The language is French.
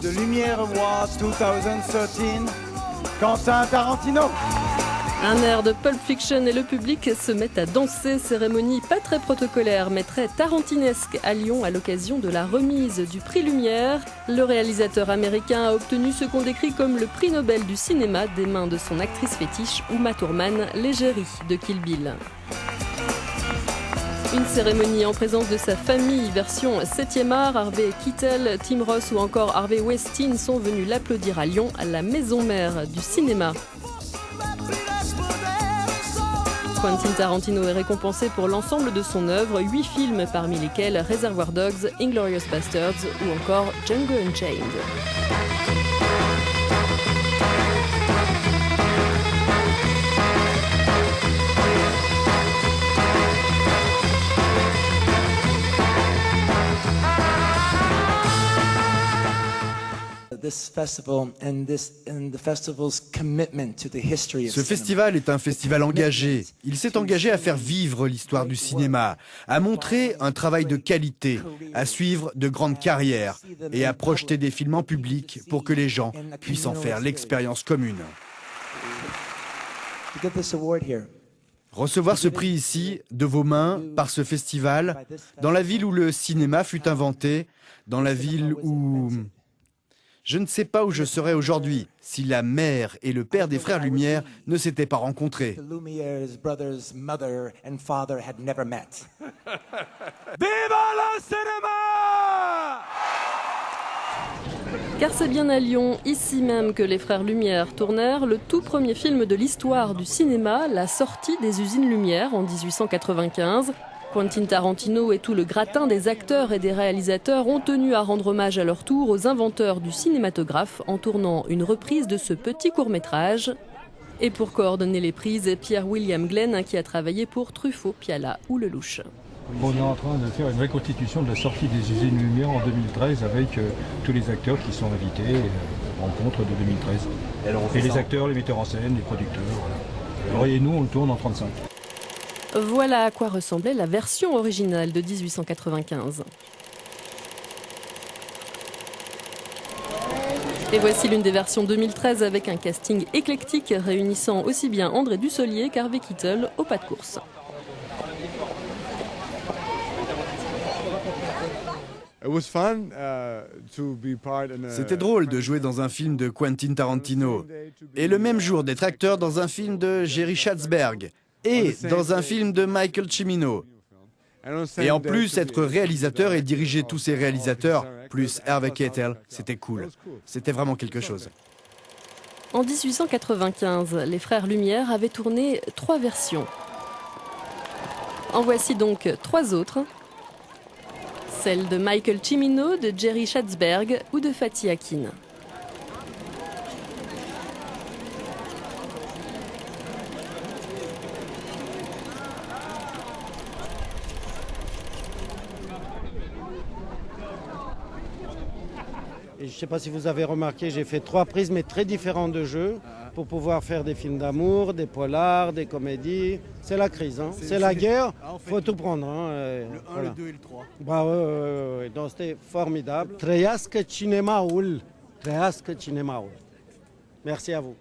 The Lumière Award 2013, Quentin Tarantino. Un air de Pulp Fiction et le public se met à danser, cérémonie pas très protocolaire mais très tarantinesque à Lyon à l'occasion de la remise du prix Lumière. Le réalisateur américain a obtenu ce qu'on décrit comme le prix Nobel du cinéma des mains de son actrice fétiche Uma Thurman, l'égérie de Kill Bill. Une cérémonie en présence de sa famille, version 7e art. Harvey Keitel, Tim Roth ou encore Harvey Weinstein sont venus l'applaudir à Lyon, à la maison mère du cinéma. Quentin Tarantino est récompensé pour l'ensemble de son œuvre, 8 films parmi lesquels Reservoir Dogs, Inglourious Basterds ou encore Django Unchained. Ce festival est un festival engagé. Il s'est engagé à faire vivre l'histoire du cinéma, à montrer un travail de qualité, à suivre de grandes carrières et à projeter des films en public pour que les gens puissent en faire l'expérience commune. Recevoir ce prix ici, de vos mains, par ce festival, dans la ville où le cinéma fut inventé, dans la ville où... Je ne sais pas où je serais aujourd'hui si la mère et le père des frères Lumière ne s'étaient pas rencontrés. Viva le cinéma! Car c'est bien à Lyon, ici même, que les frères Lumière tournèrent le tout premier film de l'histoire du cinéma, La sortie des usines Lumière en 1895. Quentin Tarantino et tout le gratin des acteurs et des réalisateurs ont tenu à rendre hommage à leur tour aux inventeurs du cinématographe en tournant une reprise de ce petit court-métrage. Et pour coordonner les prises, Pierre William Glenn qui a travaillé pour Truffaut, Piala ou Lelouch. On est en train de faire une reconstitution de la sortie des usines Lumière en 2013 avec tous les acteurs qui sont invités, rencontre de 2013. Et les acteurs, les metteurs en scène, les producteurs. Voilà. Et nous, on le tourne en 35. Voilà à quoi ressemblait la version originale de 1895. Et voici l'une des versions 2013 avec un casting éclectique réunissant aussi bien André Dussolier qu'Harvey Keitel au pas de course. C'était drôle de jouer dans un film de Quentin Tarantino. Et le même jour d'être acteur dans un film de Jerry Schatzberg. Et dans un film de Michael Cimino. Et en plus, être réalisateur et diriger tous ces réalisateurs, plus Harvey Keitel, c'était cool. C'était vraiment quelque chose. En 1895, les frères Lumière avaient tourné 3 versions. En voici donc 3 autres. Celle de Michael Cimino, de Jerry Schatzberg ou de Fatih Akin. Et je ne sais pas si vous avez remarqué, j'ai fait 3 prises, mais très différentes de jeux, pour pouvoir faire des films d'amour, des polars, des comédies. C'est la crise, hein. C'est la guerre, il faut tout prendre. Hein. Le 1, voilà. le 2 et le 3. Bah, ouais. Donc c'était formidable. Trăiască cinemaul. Trăiască cinemaul. Merci à vous.